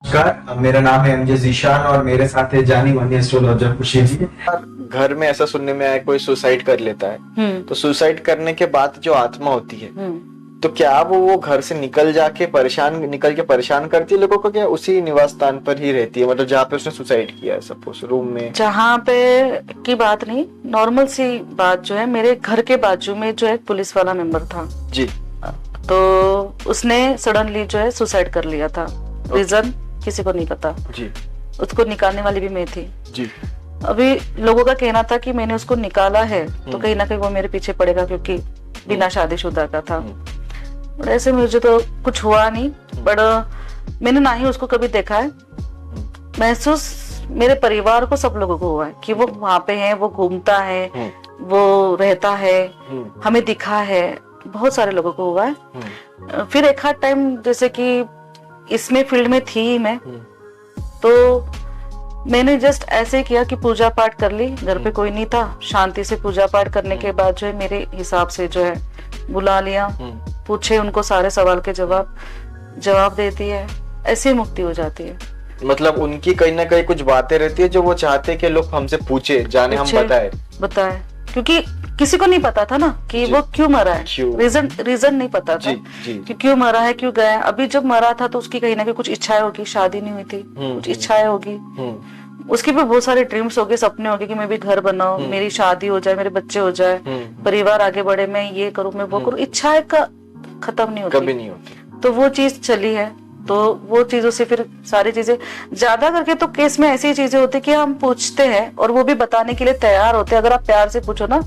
नमस्कार, मेरा नाम है एमजे जीशान और मेरे साथ है जानी मानी एस्ट्रोलॉजर खुशी जी। घर में ऐसा सुनने में आया कोई सुसाइड कर लेता है, तो सुसाइड करने के बाद जो आत्मा होती है, तो क्या वो घर से निकल के परेशान करती है लोगों को, क्या उसी निवास स्थान पर ही रहती है, मतलब जहाँ पे उसने सुसाइड किया है, सपोज रूम में? जहाँ पे की बात नहीं, नॉर्मल सी बात जो है, मेरे घर के बाजू में जो है पुलिस वाला मेंबर था जी, तो उसने सडनली जो है सुसाइड कर लिया था। रीजन किसी को नहीं पता जी। उसको निकालने वाली भी मैं थी जी। अभी लोगों का कहना था कि मैंने उसको निकाला है तो कहीं ना कहीं वो मेरे पीछे पड़ेगा, क्योंकि बिना शादीशुदा का था। बट ऐसे मुझे तो कुछ हुआ नहीं, बट मैंने ना ही उसको कभी देखा है। महसूस मेरे परिवार को, सब लोगों को हुआ है कि वो वहां पे है, वो घूमता है, वो रहता है, हमें दिखा है, बहुत सारे लोगों को हुआ है। फिर एक आध टाइम, जैसे कि इसमें फील्ड में थी ही मैं, तो मैंने जस्ट ऐसे किया कि पूजा पाठ कर ली, घर पे कोई नहीं था, शांति से पूजा पाठ करने के बाद जो है मेरे हिसाब से जो है बुला लिया, पूछे उनको सारे सवाल के जवाब देती है, ऐसे मुक्ति हो जाती है। मतलब उनकी कहीं ना कहीं कुछ बातें रहती है जो वो चाहते हैं कि लोग हमसे पूछे, जाने, हम बताए, क्योंकि किसी को नहीं पता था ना कि वो क्यों मरा है, रीजन नहीं पता था कि क्यों मरा है, क्यों गया है। अभी जब मरा था तो उसकी कहीं ना कहीं कुछ इच्छाएं होगी, शादी नहीं हुई थी, कुछ इच्छाएं होगी, उसके भी बहुत सारे ड्रीम्स हो गए, सपने हो गए कि मैं भी घर बनाऊं, मेरी शादी हो जाए, मेरे बच्चे हो जाए, परिवार आगे बढ़े, मैं ये करूं, मैं वो करूं। इच्छाएं का खत्म नहीं होती, कभी नहीं होती। तो वो चीज चली है, तो वो चीजों से फिर सारी चीजें ज्यादा करके तो केस में ऐसी चीजें होती कि हम पूछते हैं और वो भी बताने के लिए तैयार होते हैं। अगर आप प्यार से पूछो ना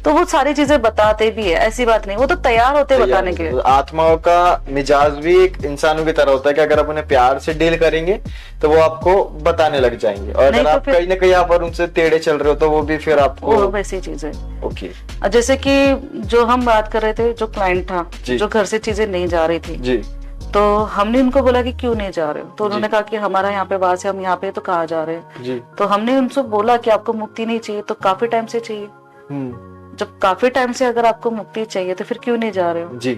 तो वो सारी चीजें बताते भी है, ऐसी बात नहीं, वो तो तैयार होते हैं बताने के लिए। आत्माओं का मिजाज भी एक इंसानों की तरह होता है कि अगर आप उन्हें प्यार से डील करेंगे तो वो आपको बताने लग जाएंगे, और अगर आप कहीं ना कहीं आप उनसे टेढ़े चल रहे हो तो वो भी फिर आपको वैसी चीज है। ओके, जैसे कि जो हम बात कर रहे थे, जो क्लाइंट था जो घर से चीजें नहीं जा रही थी जी, तो हमने उनको बोला कि क्यों नहीं जा रहे हो, तो उन्होंने कहा कि हमारा यहाँ पे वास है, हम यहाँ पे तो कहाँ जा रहे हैं जी। तो हमने उनसे बोला कि आपको मुक्ति नहीं चाहिए तो काफी टाइम से चाहिए, जब काफी टाइम से अगर आपको मुक्ति चाहिए तो फिर क्यों नहीं जा रहे हो जी।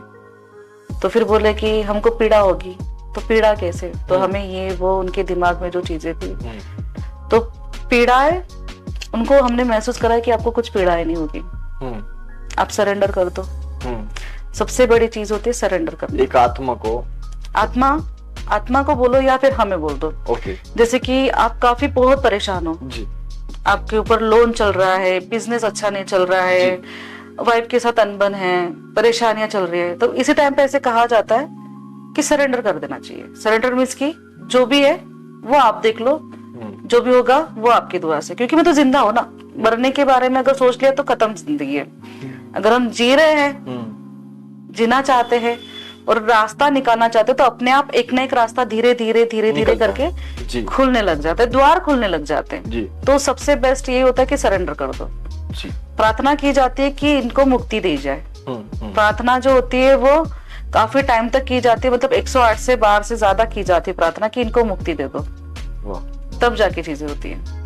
तो फिर बोले कि हमको पीड़ा होगी, तो पीड़ा कैसे, तो हमें ये वो उनके दिमाग में जो चीजें थी, तो पीड़ाएं उनको हमने महसूस करा कि आपको कुछ पीड़ाएं नहीं होगी, आप सरेंडर कर दो। सबसे बड़ी चीज होती है सरेंडर करना। एक आत्मा को बोलो या फिर हमें बोल दो। ओके। जैसे कि आप काफी बहुत परेशान हो जी, आपके ऊपर लोन चल रहा है, बिजनेस अच्छा नहीं चल रहा है, वाइफ के साथ अनबन है, परेशानियां चल रही है, तो इसी टाइम पे ऐसे कहा जाता है कि सरेंडर कर देना चाहिए। सरेंडर मीन्स की जो भी है वो आप देख लो, जो भी होगा वो आपकी दुआ से, क्योंकि मैं तो जिंदा हूं ना, मरने के बारे में अगर सोच लिया तो खत्म जिंदगी है। अगर हम जी रहे हैं, जीना चाहते हैं और रास्ता निकालना चाहते हैं, तो अपने आप एक ना एक रास्ता धीरे धीरे करके खुलने लग जाता है, द्वार खुलने लग जाते हैं। तो सबसे बेस्ट ये होता है कि सरेंडर कर दो। प्रार्थना की जाती है कि इनको मुक्ति दी जाए। प्रार्थना जो होती है वो काफी टाइम तक की जाती है, मतलब 108 से बार से ज्यादा की जाती है प्रार्थना कि इनको मुक्ति दे दो, तब जाके चीजें होती है।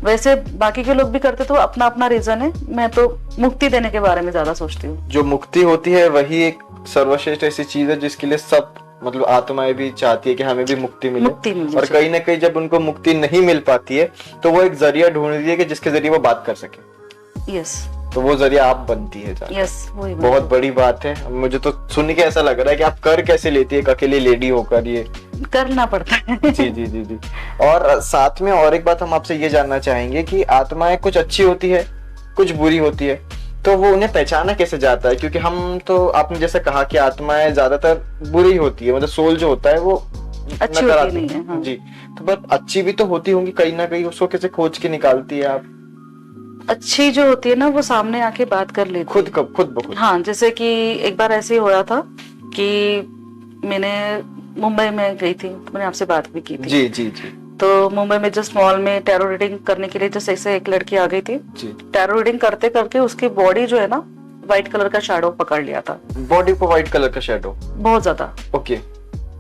वैसे बाकी के लोग भी करते तो अपना अपना रीजन है, मैं तो मुक्ति देने के बारे में ज्यादा सोचती हूँ। जो मुक्ति होती है वही एक सर्वश्रेष्ठ ऐसी चीज है जिसके लिए सब, मतलब आत्माएं भी चाहती है कि हमें भी मुक्ति मिले, और कहीं ना कहीं जब उनको मुक्ति नहीं मिल पाती है तो वो एक जरिया ढूंढती है कि जिसके जरिए वो बात कर सके। यस, तो वो जरिया आप बनती है। यस, वही बहुत बड़ी बात है। मुझे तो सुन के ऐसा लग रहा है कि आप कर कैसे लेती है, अकेली लेडी होकर ये करना पड़ता है। जी जी जी जी। और साथ में और एक बात हम आपसे ये जानना चाहेंगे कि आत्माएं कुछ अच्छी होती है, कुछ बुरी होती है, तो वो उन्हें पहचाना कैसे जाता है? क्योंकि हम तो, आपने जैसे कहा कि आत्माएं ज्यादातर बुरी होती है, मतलब सोल जो होता है वो अच्छी होती नहीं है। हाँ। जी, तो पर अच्छी भी तो होती होंगी कहीं ना कहीं, उसको कैसे खोज के निकालती है आप? अच्छी जो होती है ना वो सामने आके बात कर लेती खुद ब खुद। हाँ, जैसे कि एक बार ऐसे ही हुआ था कि मैंने मुंबई में गई थी, तो मैंने आपसे बात भी की थी। जी जी जी। तो मुंबई में जस्ट मॉल में टैरो रीडिंग करने के लिए जस्ट ऐसे एक लड़की आ गई थी। टैरो रीडिंग करते करके उसकी बॉडी जो है ना व्हाइट कलर का शैडो पकड़ लिया था। बॉडी को व्हाइट कलर का शैडो? बहुत ज्यादा। ओके।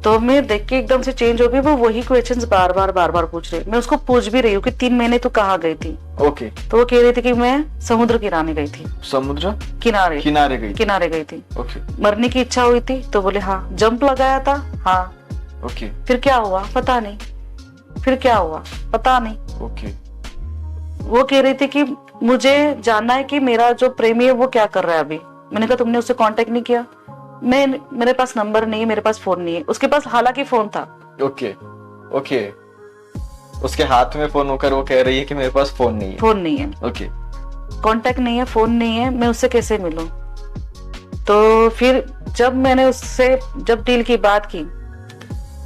तो मैं देख के एकदम से चेंज हो गई, वो वही क्वेश्चंस बार बार पूछ रही। मैं उसको पूछ भी रही हूँ कि 3 महीने तू कहाँ गई थी? ओके। तो वो कह रही थी कि मैं समुद्र किनारे गई थी। समुद्र किनारे गई थी। ओके। मरने की इच्छा हुई थी? तो बोले हाँ। जंप लगाया था? हाँ। ओके फिर क्या हुआ पता नहीं, फिर क्या हुआ पता नहीं। ओके वो कह रही थी कि मुझे जानना है कि मेरा जो प्रेमी है वो क्या कर रहा है अभी। मैंने कहा तुमने उससे कांटेक्ट नहीं किया? मेरे पास नंबर नहीं है, मेरे पास फोन नहीं है। उसके पास हालांकि फोन था। ओके ओके उसके हाथ में फोन होकर वो कह रही है कि मेरे पास फोन नहीं है। फोन नहीं है, ओके कांटेक्ट नहीं है, फोन नहीं है, मैं उससे कैसे मिलूं? तो फिर जब मैंने उससे जब डील की बात की,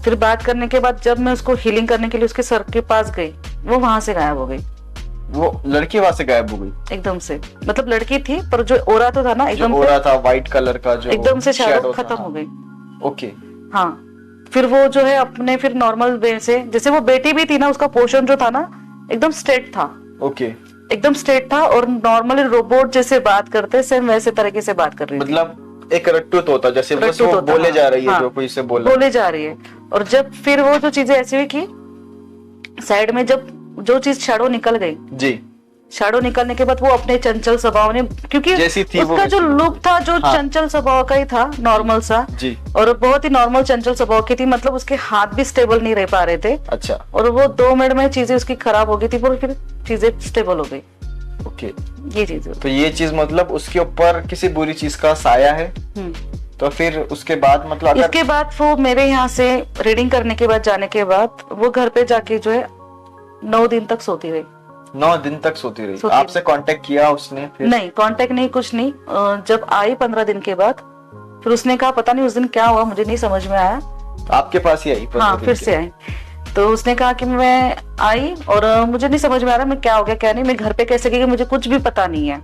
फिर बात करने के बाद जब मैं उसको हीलिंग करने के लिए उसके सर के पास गई, वो वहां से गायब हो गई। वो लड़की वहां से गायब हो गई एकदम से, मतलब लड़की थी पर जो ओरा तो था ना, जो एकदम ओरा था व्हाइट कलर का, जो एकदम से शैडो shadow था, खत्म हाँ। हो गई। ओके हाँ, फिर वो जो है अपने फिर नॉर्मल वे से, जैसे वो बेटी भी थी ना, उसका पोर्शन जो था ना एकदम स्ट्रेट था, ओके एकदम स्ट्रेट था और नॉर्मली रोबोट जैसे बात करते सेम वैसे तरीके से बात कर रही थी। मतलब एक रट्टू तोता जैसे, बस रट्टू वो तोता, बोले हाँ, जा रही है, हाँ, जो कोई से बोला बोले जा रही है। और जब फिर वो जो चीजें ऐसी हुई कि साइड में जब जो चीज शैडो निकल गई, जी, शैडो निकलने के बाद वो अपने चंचल स्वभाव ने, क्योंकि जैसी थी वो उसका जो वैसी। लुक था जो हाँ। चंचल स्वभाव का ही था, नॉर्मल सा, जी, और बहुत ही नॉर्मल चंचल स्वभाव की थी। मतलब उसके हाथ भी स्टेबल नहीं रह पा रहे थे, अच्छा और वो 2 मिनट में चीजें उसकी खराब हो गई थी, पर फिर चीजें स्टेबल हो गई। ओके। ये चीज तो ये चीज मतलब उसके ऊपर किसी बुरी चीज का साया है, तो फिर उसके बाद मतलब अगर इसके बाद वो मेरे यहाँ से रीडिंग करने के बाद, जाने के बाद वो घर पे जाके जो है 9 दिन तक सोती रही। 9 दिन तक सोती रही। सोती आपसे कांटेक्ट किया उसने फिर? नहीं, कांटेक्ट नहीं, कुछ नहीं। जब आई 15 दिन के बाद, फिर उसने कहा पता नहीं उस दिन क्या हुआ, मुझे नहीं समझ में आया। आपके पास ही आई? हाँ, फिर से आई। तो उसने कहा कि मैं आई और मुझे नहीं समझ में आ रहा मैं क्या हो गया क्या नहीं, मैं घर पे कैसे गई मुझे कुछ भी पता नहीं है।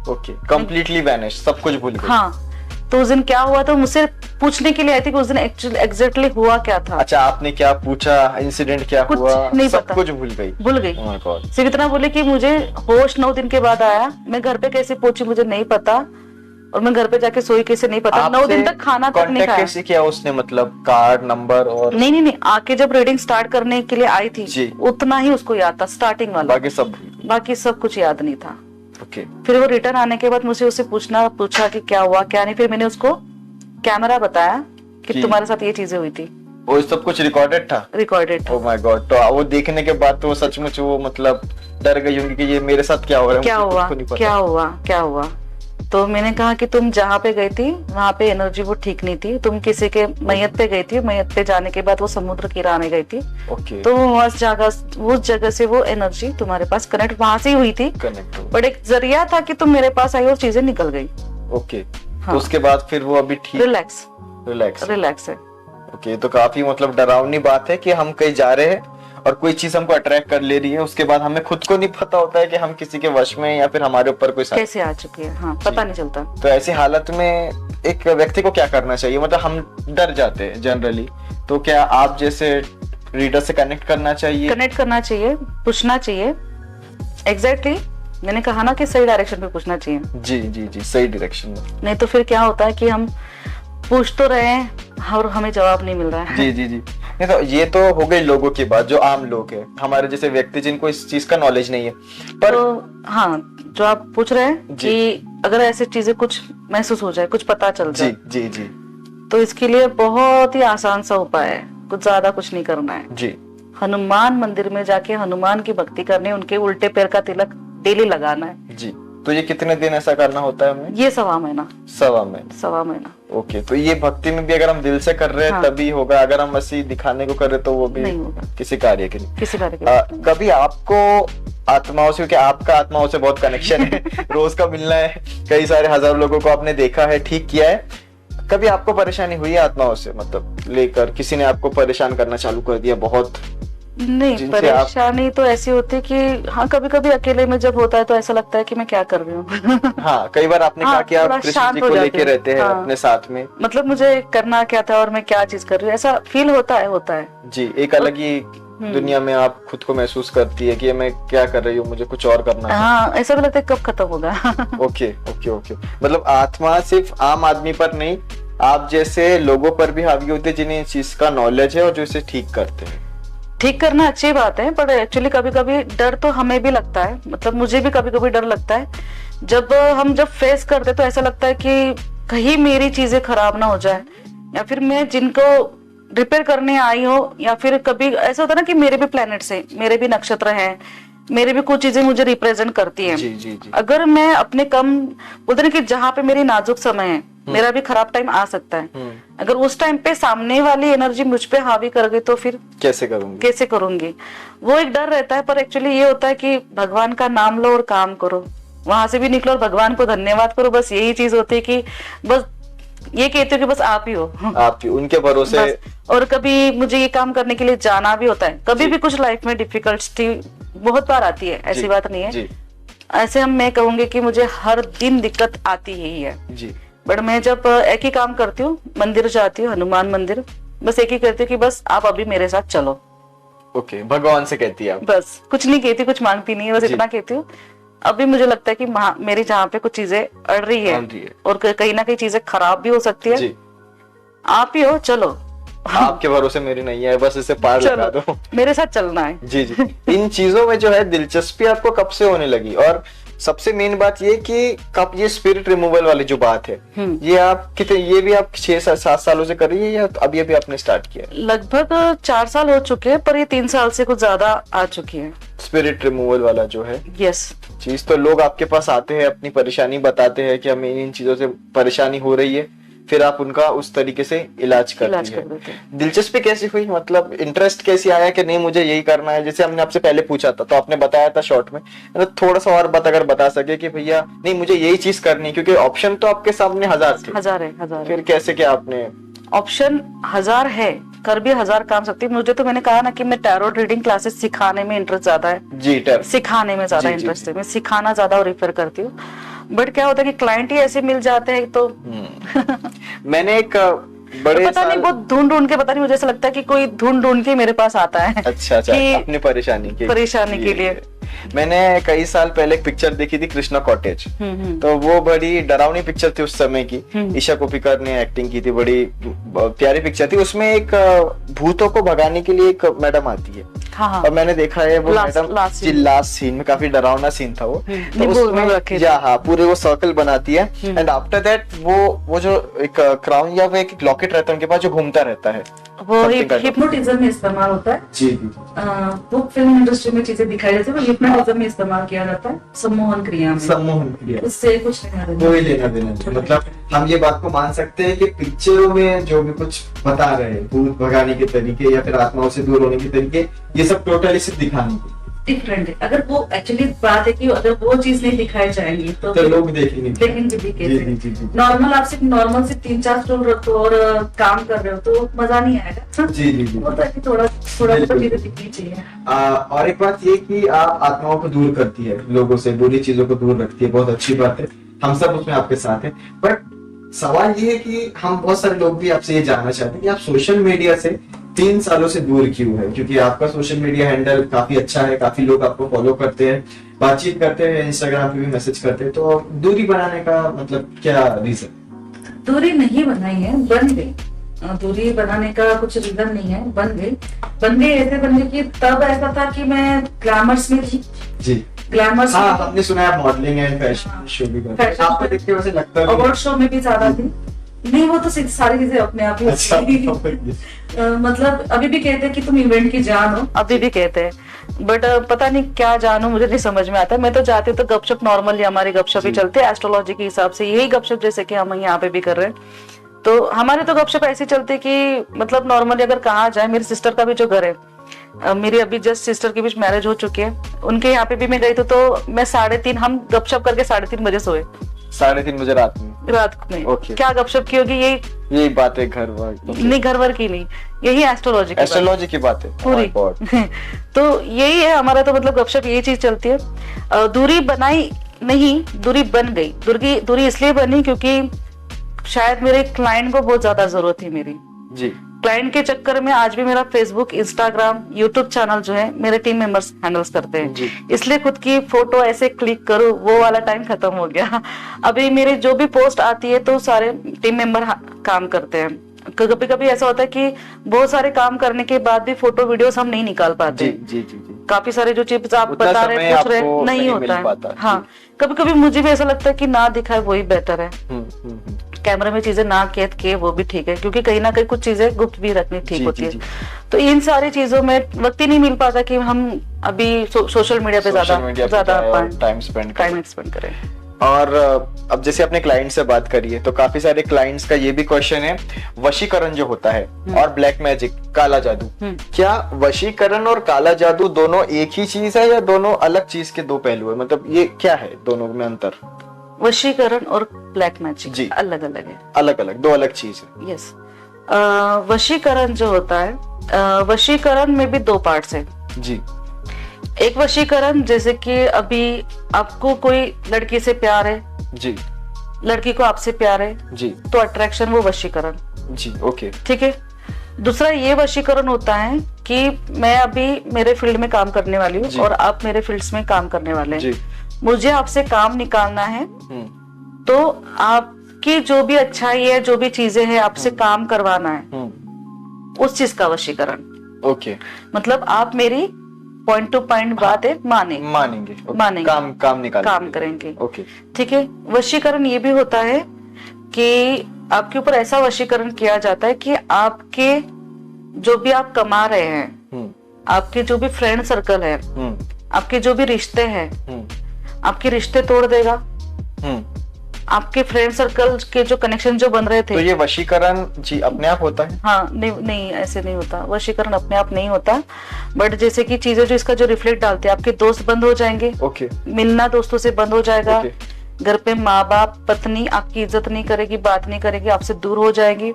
ओके, कंप्लीटली वैनिश, सब कुछ भूल गई। हाँ, तो उस दिन क्या हुआ तो मुझसे पूछने के लिए आई थी कि उस दिन एक्चुअली एग्जैक्टली हुआ क्या था। अच्छा, आपने क्या पूछा, इंसिडेंट क्या कुछ हुआ? नहीं सब पता। कुछ भूल गई? भूल गई। Oh my God। सिर्फ इतना बोले कि मुझे होश 9 दिन के बाद आया, मैं घर पे कैसे पहुंची मुझे नहीं पता, और मैं घर पे जाके सोई कैसे नहीं पता। 9 दिन तक खाना तक नहीं कांटेक्ट खाया। कैसे किया उसने, मतलब कार्ड नंबर और? नहीं, आके जब रीडिंग स्टार्ट करने के लिए आई थी जी। उतना ही उसको याद था, स्टार्टिंग वाला। बाकी सब कुछ याद नहीं था। ओके। फिर वो रिटर्न आने के बाद मुझे उससे पूछा कि क्या हुआ क्या नहीं। फिर मैंने उसको कैमरा बताया कि तुम्हारे साथ ये चीजें हुई थी। वो सब कुछ रिकॉर्डेड था? रिकॉर्डेड। Oh my God. तो वो देखने के बाद तो सचमुच वो मतलब डर गई होंगी कि ये मेरे साथ क्या हो रहा है, क्या मुझे हुआ खुद को नहीं पता। क्या हुआ। तो मैंने कहा कि तुम जहाँ पे गई थी वहां पे एनर्जी वो ठीक नहीं थी, तुम किसी के मैयत पे गई थी, मैयत पे जाने के बाद वो समुद्र किनारे गई थी। ओके। तो उस जगह से वो एनर्जी तुम्हारे पास कनेक्ट वहां से ही हुई थी, कनेक्ट बट एक जरिया था कि तुम मेरे पास आई और चीजें निकल गई। ओके। हाँ। तो उसके बाद फिर वो अभी ठीक रिलैक्स है। ओके। तो काफी मतलब डरावनी बात है कि हम कहीं जा रहे हैं और कोई चीज हमको अट्रैक्ट कर ले रही है, उसके बाद हमें खुद को नहीं पता होता है कि हम किसी के वश में या फिर हमारे ऊपर कोई कैसे आ चुकी है। हाँ, पता नहीं चलता। तो ऐसी हालत में एक व्यक्ति को क्या करना चाहिए? मतलब हम डर जाते हैं जनरली, तो क्या आप जैसे रीडर से कनेक्ट करना चाहिए? पूछना चाहिए। एग्जैक्टली मैंने कहा ना कि सही डायरेक्शन पे पूछना चाहिए। जी, सही डायरेक्शन में। नहीं तो फिर क्या होता है कि हम पूछ तो रहे हैं और हमें जवाब नहीं मिल रहा है। जी। नहीं तो ये तो हो गई लोगों की बात, जो आम लोग हैं, हमारे जैसे व्यक्ति जिनको इस चीज का नॉलेज नहीं है। पर तो हाँ, जो आप पूछ रहे हैं कि अगर ऐसी चीजें कुछ महसूस हो जाए, कुछ पता चल जाए, जी, तो इसके लिए बहुत ही आसान सा उपाय है, कुछ ज्यादा कुछ नहीं करना है जी। हनुमान मंदिर में जाके हनुमान की भक्ति करनी, उनके उल्टे पैर का तिलक डेली लगाना है जी। तो ये कितने दिन ऐसा करना होता है हमें? ये 1.25 महीना। 1.25 महीना। ओके। तो ये भक्ति में भी अगर हम दिल से कर रहे हैं हाँ। तभी होगा, अगर हम ऐसे दिखाने को कर रहे तो वो भी नहीं होगा। किसी कार्य के लिए। कभी आपको आत्माओं से, क्योंकि आपका आत्माओं से बहुत कनेक्शन है रोज का मिलना है, कई सारे हजारों लोगों को आपने देखा है, ठीक किया है, कभी आपको परेशानी हुई है आत्माओं से, मतलब लेकर किसी ने आपको परेशान करना चालू कर दिया बहुत? नहीं, परेशानी तो ऐसी होती है कि हाँ, कभी कभी अकेले में जब होता है तो ऐसा लगता है कि मैं क्या कर रही हूँ हाँ, कई बार आपने कहा कि आप कृष्ण जी को लेके रहते हैं अपने साथ में, मतलब मुझे करना क्या था और मैं क्या चीज कर रही हूँ, ऐसा फील होता है जी। एक अलग ही दुनिया में आप खुद को महसूस करती है कि मैं क्या कर रही हूँ, मुझे कुछ और करना है। हाँ, ऐसा भी लगता है कब खत्म होगा ओके। मतलब आत्मा सिर्फ आम आदमी पर नहीं, आप जैसे लोगों पर भी हावी होती है जिन्हें इस चीज का नॉलेज है और जो इसे ठीक करते हैं। ठीक करना अच्छी बात है, पर एक्चुअली कभी कभी डर तो हमें भी लगता है, मतलब मुझे भी कभी कभी डर लगता है। जब फेस करते तो ऐसा लगता है कि कहीं मेरी चीजें खराब ना हो जाए, या फिर मैं जिनको रिपेयर करने आई हो, या फिर कभी ऐसा होता है ना कि मेरे भी प्लैनेट्स हैं, मेरे भी नक्षत्र हैं, मेरे भी कुछ चीजें मुझे रिप्रेजेंट करती हैं। जी जी जी। अगर मैं अपने कम बोलते ना कि जहाँ पे मेरी नाजुक समय है, मेरा भी खराब टाइम आ सकता है, अगर उस टाइम पे सामने वाली एनर्जी मुझ पे हावी कर गई तो फिर कैसे करूंगी। वो एक डर रहता है, पर एक्चुअली ये होता है कि भगवान का नाम लो और काम करो, वहां से भी निकलो और भगवान को धन्यवाद करो। बस यही चीज होती है कि बस ये कहते हो कि बस आप ही हो, आप ही उनके भरोसे। और कभी मुझे ये काम करने के लिए जाना भी होता है, कभी भी कुछ लाइफ में डिफिकल्टी बहुत बार आती है, ऐसी बात नहीं है। ऐसे मैं कहूंगी कि मुझे हर दिन दिक्कत आती ही है जी। बट मैं जब एक ही काम करती हूँ, मंदिर जाती हूँ, हनुमान मंदिर, बस एक ही करती हूँ कि बस आप अभी मेरे साथ चलो। ओके, भगवान से कहती है आप? बस कुछ नहीं कहती, कुछ मांगती नहीं है, बस इतना कहती हूँ अभी मुझे लगता है कि मेरी जहाँ पे कुछ चीजें अड़ रही है और कहीं ना कहीं चीजें खराब भी हो सकती है, आप ही हो, चलो आपके भरोसे मेरी नहीं है, बस इसे पार लगा दो, मेरे साथ चलना है। जी जी। इन चीजों में जो है दिलचस्पी आपको कब से होने लगी? और सबसे मेन बात ये कि कब ये स्पिरिट रिमूवल वाली जो बात है, ये आप कितने, ये भी आप 6-7 सालों से कर रही है या अभी अभी आपने स्टार्ट किया? लगभग 4 साल हो चुके हैं, पर ये 3 साल से कुछ ज्यादा आ चुकी है स्पिरिट रिमूवल वाला जो है। यस चीज तो लोग आपके पास आते हैं, अपनी परेशानी बताते हैं कि हमें इन चीजों से परेशानी हो रही है, फिर आप उनका उस तरीके से इलाज करती है। दिलचस्पी कैसी हुई, मतलब इंटरेस्ट कैसी आया कि नहीं मुझे यही करना है? जैसे हमने आपसे पहले पूछा था तो आपने बताया था शॉर्ट में, थोड़ा सा और अगर बता सके कि भैया नहीं मुझे यही चीज करनी, क्योंकि ऑप्शन तो आपके सामने हजार थे। हजार फिर कैसे क्या आपने? ऑप्शन 1000 है, कर भी 1000 काम सकती है। मुझे तो मैंने कहा ना कि मैं टैरो रीडिंग क्लासेस सिखाने में इंटरेस्ट ज्यादा है जी, सिखाने में ज्यादा इंटरेस्ट है, मैं सिखाना ज्यादा रेफर करती हूँ। बट क्या होता है कि क्लाइंट ही ऐसे मिल जाते हैं तो मैंने एक बड़े पता नहीं बहुत ढूंढ के, पता नहीं मुझे ऐसा लगता है कि कोई ढूंढ के मेरे पास आता है। अच्छा अपनी परेशानी के लिए। मैंने कई साल पहले एक पिक्चर देखी थी, कृष्णा कॉटेज, तो वो बड़ी डरावनी पिक्चर थी उस समय की। ईशा कोप्पिकर ने एक्टिंग की थी, बड़ी प्यारी पिक्चर थी। उसमें एक भूतों को भगाने के लिए एक मैडम आती है। हाँ। और मैंने देखा है वो मैडम लास्ट सीन में काफी डरावना सीन था वो, तो उसमें पूरे वो सर्कल बनाती है एंड आफ्टर दैट वो जो एक क्राउन या वो एक लॉकेट रहता है उनके पास जो घूमता रहता है, वो हिप्नोटिज्म में इस्तेमाल होता है जी। वो फिल्म इंडस्ट्री में चीजें दिखाई जाती है, वो हिप्नोटिज्म में इस्तेमाल किया जाता है, सम्मोहन क्रिया में। उससे कुछ कोई लेना देना नहीं। मतलब हम ये बात को मान सकते हैं कि पिक्चरों में जो भी कुछ बता रहे हैं, भूत भगाने के तरीके या फिर आत्माओं से दूर होने के तरीके, ये सब टोटली सिर्फ दिखाने के डिफरेंट है। अगर वो एक्चुअली बात है कि अगर वो चीज नहीं दिखाई जाएंगी तो लोग देखेंगे। नॉर्मल आप सिर्फ नॉर्मल से 3-4 स्टोल रखो और काम कर रहे हो तो मजा नहीं आएगा। जी जी जी। होता है कि थोड़ा चीजें दिखनी चाहिए। और एक बात ये कि आप आत्माओं को दूर करती है, लोगों से बुरी चीजों को दूर रखती है, बहुत अच्छी बात है, हम सब उसमें आपके साथ हैं। बट सवाल ये है कि हम बहुत सारे लोग भी आपसे ये जानना चाहते हैं कि आप सोशल मीडिया से 3 सालों से दूर क्यों है? क्योंकि आपका सोशल मीडिया हैंडल काफी अच्छा है, काफी लोग आपको फॉलो करते हैं, बातचीत करते हैं, इंस्टाग्राम पे भी मैसेज करते हैं, तो दूरी बनाने का मतलब क्या रीजन? दूरी नहीं बनाई है, बन गई। दूरी बनाने का कुछ रीजन नहीं है, बन गई ऐसे बन गई कि तब ऐसा था कि मैं ग्लैमर्स में थी जी। ग्लैमर्स, हाँ, हमने सुना है मॉडलिंग एंड फैशन शो भी करते हैं, आपको देख के वैसे लगता है अवार्ड शो में भी ज्यादा थी। नहीं, वो तो सारी चीजें अपने आप ही मतलब अभी भी कहते हैं कि तुम इवेंट की जान हो, अभी भी कहते हैं, बट पता नहीं क्या जान हो, मुझे नहीं समझ में आता। मैं तो जाती हूँ तो गपशप नॉर्मली हमारी गपशप ही चलती है एस्ट्रोलॉजी के हिसाब से, यही गपशप जैसे कि हम यहाँ पे भी कर रहे हैं। तो हमारे तो गपशप ऐसी चलती है कि मतलब नॉर्मली अगर कहा जाए, मेरी सिस्टर का भी जो घर है, मेरी अभी जस्ट सिस्टर की भी मैरिज हो चुकी है, उनके यहाँ पे भी मैं गई तो मैं 3:30, हम गपशप करके 3:30 बजे सोए। 3:30 बजे रात में okay. क्या गपशप की होगी? यही बात है, घर वर की नहीं, यही एस्ट्रोलॉजी की बात है पूरी। तो यही है हमारा, तो मतलब गपशप यही चीज चलती है। दूरी बनाई नहीं, दूरी बन गई। दूरी इसलिए बनी क्योंकि शायद मेरे क्लाइंट को बहुत ज्यादा जरूरत थी मेरी जी। क्लाइंट के चक्कर में आज भी मेरा फेसबुक, इंस्टाग्राम, यूट्यूब चैनल जो है मेरे टीम मेंबर्स हैंडल्स करते हैं, इसलिए खुद की फोटो ऐसे क्लिक करूं वो वाला टाइम खत्म हो गया। अभी मेरी जो भी पोस्ट आती है तो सारे टीम मेंबर काम करते हैं। कभी कभी ऐसा होता है कि बहुत सारे काम करने के बाद भी फोटो वीडियोस हम नहीं निकाल पाते जी। काफी सारे जो चिप्स आप बता रहे पूछ रहे नहीं होता है। हाँ, कभी कभी मुझे भी ऐसा लगता है कि ना दिखाए वही बेटर है। कैमरे में चीजें ना कैद किए वो भी ठीक है, क्योंकि कहीं ना कहीं कुछ चीजें गुप्त भी रखनी ठीक जी, होती जी, है। तो इन सारी चीजों में वक्त ही नहीं मिल पाता कि हम अभी सोशल मीडिया पे ज्यादा टाइम स्पेंड करें। और अब जैसे अपने क्लाइंट से बात करिए तो काफी सारे क्लाइंट्स का ये भी क्वेश्चन है, वशीकरण जो होता है और ब्लैक मैजिक, काला जादू, क्या वशीकरण और काला जादू दोनों एक ही चीज है या दोनों अलग चीज के दो पहलू है? मतलब ये क्या है दोनों में अंतर? वशीकरण और ब्लैक मैजिक अलग अलग है, अलग अलग, दो अलग चीज है। यस। वशीकरण जो होता है, वशीकरण में भी दो पार्ट्स है जी। एक वशीकरण, जैसे कि अभी आपको कोई लड़की से प्यार है जी, लड़की को आपसे प्यार है जी, तो अट्रैक्शन, वो वशीकरण जी, ओके, ठीक है। दूसरा ये वशीकरण होता है कि मैं अभी मेरे फील्ड में काम करने वाली हूँ और आप मेरे फील्ड्स में काम करने वाले हैं, मुझे आपसे काम निकालना है, तो आपकी जो भी अच्छाई है, जो भी चीजें हैं, आपसे काम करवाना है, उस चीज का वशीकरण। ओके, मतलब आप मेरी पॉइंट टू पॉइंट बात है मानेंगे, काम करेंगे, ओके, ठीक है। वशीकरण ये भी होता है कि आपके ऊपर ऐसा वशीकरण किया जाता है कि आपके जो भी आप कमा रहे हैं, आपके जो भी फ्रेंड सर्कल है, आपके जो भी रिश्ते हैं, आपके रिश्ते तोड़ देगा, आपके फ्रेंड सर्कल के जो कनेक्शन जो बन रहे थे। तो ये वशीकरण जी अपने आप होता है? हाँ, नहीं ऐसे नहीं होता, वशीकरण अपने आप नहीं होता, बट जैसे कि चीजें जो इसका जो रिफ्लेक्ट डालते हैं, आपके दोस्त बंद हो जाएंगे, मिलना दोस्तों से बंद हो जाएगा, घर पे माँ बाप, पत्नी आपकी इज्जत नहीं करेगी, बात नहीं करेगी, आपसे दूर हो जाएगी,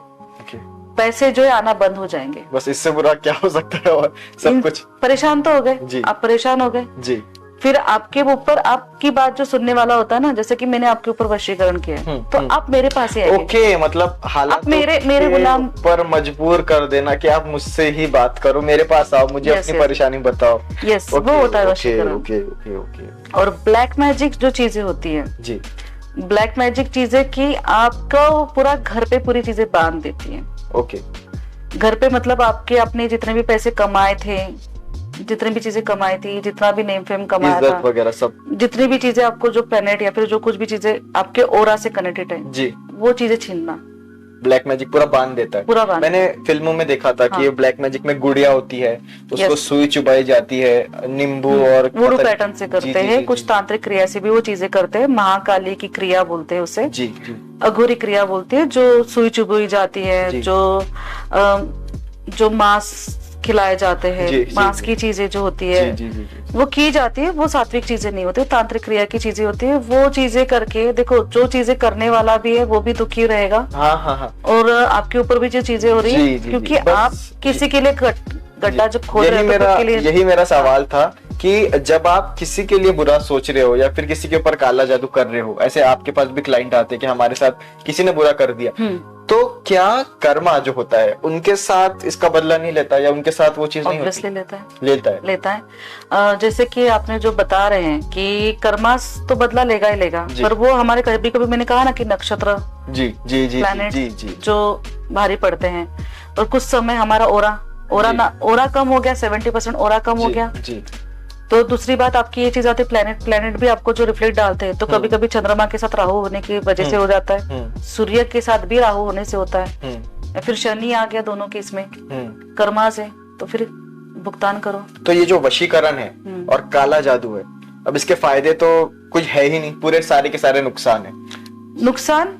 पैसे जो है आना बंद हो जाएंगे। बस इससे बुरा क्या हो सकता है? और सब कुछ परेशान तो हो गए, आप परेशान हो गए जी। फिर आपके ऊपर आपकी बात जो सुनने वाला होता है ना, जैसे कि मैंने आपके ऊपर वशीकरण किया है, तो आप मेरे पास ही आएंगे। ओके, मतलब हालात मेरे गुलाम पर मजबूर कर देना कि आप मुझसे ही बात करो, मेरे पास आओ, मुझे अपनी परेशानी बताओ। यस, वो होता है वशीकरण। और ब्लैक मैजिक जो चीजें होती है जी, ब्लैक मैजिक चीजें कि आपका पूरा घर पे पूरी चीजें बांध देती है। ओके, घर पे मतलब आपके अपने जितने भी पैसे कमाए थे, जितनी भी चीजें कमाई थी, जितना भी नेम फेम कमाया था वगैरह सब, जितनी भी चीजें आपको जो प्लैनेट या फिर जो कुछ भी चीजें आपके ओरा से कनेक्टेड है जी, वो चीजें छीनना ब्लैक मैजिक पूरा बांध देता है। पूरा बांध। मैंने फिल्मों में देखा था कि ब्लैक मैजिक में गुड़िया होती है, उसको सुई चुबाई जाती है, नींबू और वुडू पैटर्न से करते हैं, कुछ तांत्रिक क्रिया से भी वो चीजें करते हैं, महाकाली की क्रिया बोलते हैं उसे जी, अघोरी क्रिया बोलते हैं, जो सुई चुबाई जाती है, जो मांस खिलाए जाते हैं, मांस की चीजें जो होती है वो की जाती है, वो सात्विक चीजें नहीं होती, तांत्रिक क्रिया की चीजें होती है। वो चीजें करके देखो, जो चीजें करने वाला भी है वो भी दुखी रहेगा, और आपके ऊपर भी जो चीजें हो रही है, क्योंकि आप किसी के लिए गड्ढा जो खोद रहे हो। यही मेरा सवाल था कि जब आप किसी के लिए बुरा सोच रहे हो या फिर किसी के ऊपर काला जादू कर रहे हो, ऐसे आपके पास भी क्लाइंट आते हैं कि हमारे साथ किसी ने बुरा कर दिया, तो क्या कर्मा जो होता है उनके साथ इसका बदला नहीं लेता, या उनके साथ वो चीज नहीं होती? लेता है। जैसे कि आपने जो बता रहे हैं कि कर्मा तो बदला लेगा ही लेगा, पर वो हमारे कभी कभी मैंने कहा ना कि नक्षत्र प्लैनेट जो भारी पड़ते हैं, और कुछ समय हमारा ओरा कम हो गया, 70% ओरा कम हो गया। तो दूसरी बात आपकी ये चीज आती है, प्लैनेट भी आपको जो रिफ्लेक्ट डालते हैं, तो कभी कभी चंद्रमा के साथ राहु होने की वजह से हो जाता है, सूर्य के साथ भी राहु होने से होता है, या फिर शनि आ गया दोनों के इसमें कर्मा से, तो फिर भुगतान करो। तो ये जो वशीकरण है और काला जादू है, अब इसके फायदे तो कुछ है ही नहीं, पूरे सारे के सारे नुकसान है। नुकसान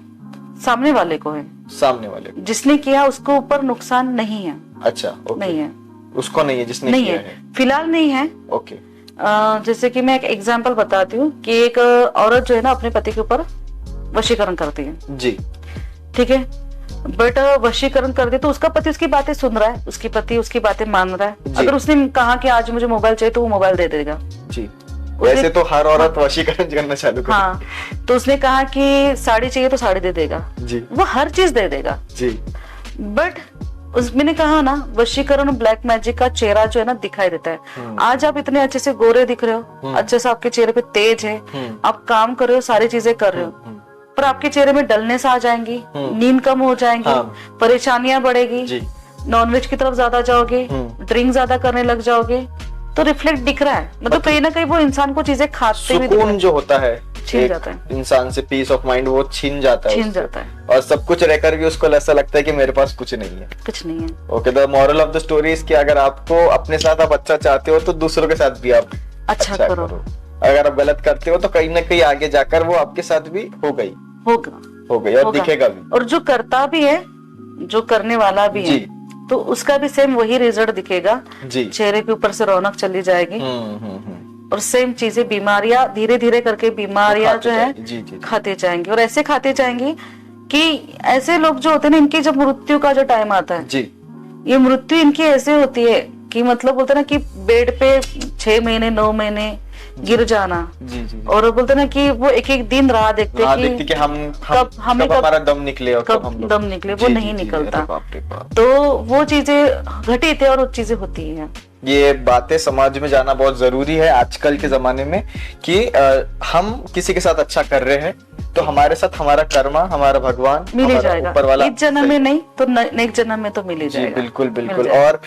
सामने वाले को है, सामने वाले को जिसने किया उसको ऊपर नुकसान नहीं है। अच्छा, नहीं है, उसको नहीं है, जिसने नहीं किया है, फिलहाल नहीं है। ओके, जैसे कि मैं एक एग्जांपल बताती हूँ कि एक औरत जो है ना अपने पति के ऊपर वशीकरण करती है जी, ठीक है, बट वशीकरण कर दे तो उसका पति उसकी बातें सुन रहा है, उसकी पति उसकी बातें मान रहा है। अगर उसने कहा कि आज मुझे मोबाइल चाहिए तो वो मोबाइल दे देगा जी। वैसे तो हर औरत वशीकरण करना चालू कर, हाँ, तो उसने कहा कि साड़ी चाहिए तो साड़ी दे देगा जी, वो हर चीज दे देगा जी। बट मैंने कहा ना, वशीकरण और ब्लैक मैजिक का चेहरा जो है ना दिखाई देता है। आज आप इतने अच्छे से गोरे दिख रहे हो, अच्छे से आपके चेहरे पे तेज है, आप काम कर रहे हो, सारी चीजें कर रहे हो, पर आपके चेहरे में डलनेस आ जाएंगी, नींद कम हो जाएंगी, परेशानियां बढ़ेगी, नॉनवेज की तरफ ज्यादा जाओगे, ड्रिंक ज्यादा करने लग जाओगे, तो रिफ्लेक्ट दिख रहा है। मतलब कहीं ना कहीं वो इंसान को चीजें खाते हुए सुकून जो होता है छीन जाता है, इंसान से पीस ऑफ माइंड वो छीन जाता है, और सब कुछ रहकर भी उसको ऐसा लगता है कि मेरे पास कुछ नहीं है, कुछ नहीं है। Okay, the moral of the story is कि अगर आपको अपने साथ आप अच्छा चाहते हो तो दूसरों के साथ भी आप अच्छा करो। अगर आप गलत करते हो तो कहीं ना कहीं आगे जाकर वो आपके साथ भी होगा और दिखेगा भी। और जो करता भी है, जो करने वाला भी है, तो उसका भी सेम वही रिजल्ट दिखेगा जी। चेहरे के ऊपर से रौनक चली जाएगी। और सेम चीजें, बीमारियां धीरे धीरे करके बीमारियां जो है खाते जाएंगे, और ऐसे खाते जाएंगी कि ऐसे लोग जो होते हैं ना, इनकी जब मृत्यु का जो टाइम आता है जी, ये मृत्यु इनकी ऐसे होती है कि मतलब बोलते ना कि बेड पे 6 महीने 9 महीने गिर जाना जी। और बोलते ना कि वो एक एक दिन राह देखते कि कब हमारा दम निकले, और कब दम निकले, वो नहीं निकलता। तो वो चीजें घटित है और वो चीजें होती हैं। ये बातें समाज में जाना बहुत जरूरी है आजकल के जमाने में कि हम किसी के साथ अच्छा कर रहे हैं तो हमारे साथ हमारा कर्मा, हमारा भगवान मिल ही जाएगा, ऊपर वाला इस जन्म में नहीं तो नेक्स्ट जन्म में तो मिल ही जाएगा। बिल्कुल। और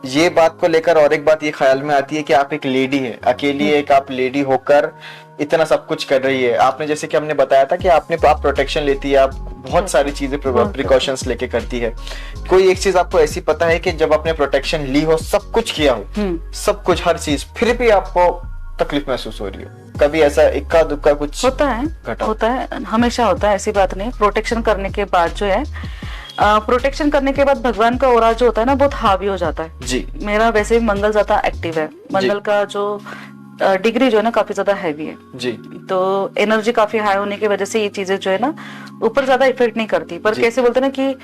ये बात को लेकर और एक बात ये ख्याल में आती है कि आप एक लेडी है, अकेली एक आप लेडी होकर इतना सब कुछ कर रही है। आपने जैसे कि हमने बताया था कि आप प्रोटेक्शन लेती है, आप बहुत सारी चीजें प्रिकॉशंस लेके करती है। कोई एक चीज आपको ऐसी पता है कि जब आपने प्रोटेक्शन ली हो, सब कुछ किया हो, सब कुछ हर चीज, फिर भी आपको तकलीफ महसूस हो रही हो? कभी ऐसा इक्का दुक्का कुछ होता है, हमेशा होता है, ऐसी बात नहीं। प्रोटेक्शन करने के बाद जो है, प्रोटेक्शन करने के बाद भगवान का ऑरा जो होता है ना, बहुत हावी हो जाता है जी। मेरा वैसे भी मंगल ज्यादा एक्टिव है, मंगल का जो डिग्री जो है ना काफी ज्यादा हैवी है जी, तो एनर्जी काफी हाई होने की वजह से ये चीजें जो है ना ऊपर ज्यादा इफेक्ट नहीं करती। पर कैसे बोलते हैं ना कि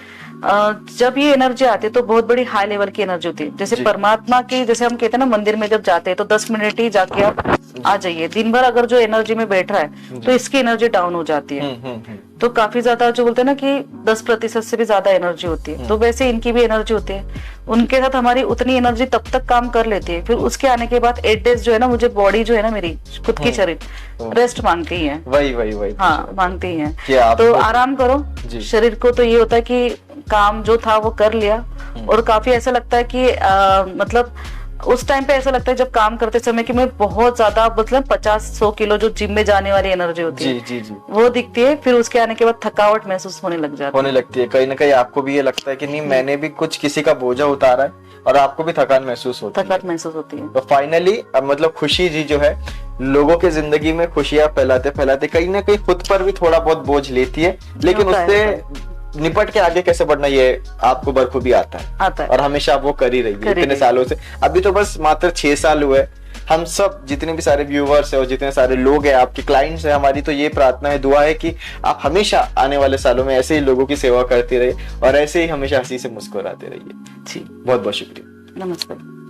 जब ये एनर्जी आती है तो बहुत बड़ी हाई लेवल की एनर्जी होती है। जैसे परमात्मा की, जैसे हम कहते हैं ना, मंदिर में जब जाते हैं तो 10 मिनट ही जाके आप आ जाइए। दिन भर अगर जो एनर्जी में बैठ रहा है तो इसकी एनर्जी डाउन हो जाती है। तो काफी ज्यादा जो बोलते हैं ना कि 10% से भी ज्यादा एनर्जी होती है। तो वैसे इनकी भी एनर्जी होती है, उनके साथ हमारी उतनी एनर्जी तब तक काम कर लेती है। फिर उसके आने के बाद 8 डेज जो है ना, मुझे बॉडी जो है ना मेरी खुद की शरीर रेस्ट मांगती है। वही हाँ, मांगती है। तो आराम करो शरीर को। तो ये होता है कि काम जो था वो कर लिया, और काफी ऐसा लगता है कि मतलब उस टाइम पे ऐसा लगता है जब काम करते समय कि मैं बहुत ज्यादा, मतलब 50-100 किलो जो जिम में जाने वाली एनर्जी होती है जी, वो दिखती है। फिर उसके आने के बाद थकावट महसूस होने लगती है। कहीं ना कहीं आपको भी ये लगता है कि नहीं, मैंने भी कुछ किसी का बोझा उतारा है, और आपको भी थकान महसूस होती है। तो फाइनली मतलब खुशी जी जो है, लोगों के जिंदगी में खुशियां फैलाते कहीं ना कहीं खुद पर भी थोड़ा बहुत बोझ लेती है, लेकिन उससे निपट के आगे कैसे बढ़ना ये आपको बखूबी आता है। और हमेशा आप वो कर ही रही है इतने सालों से। अभी तो बस मात्र 6 साल हुए। हम सब जितने भी सारे व्यूवर्स है और जितने सारे लोग हैं, आपके क्लाइंट्स हैं, हमारी तो ये प्रार्थना है, दुआ है कि आप हमेशा आने वाले सालों में ऐसे ही लोगों की सेवा करते रहिए और ऐसे ही हमेशा हंसी से मुस्कुराते रहिए। जी, बहुत बहुत शुक्रिया। नमस्कार।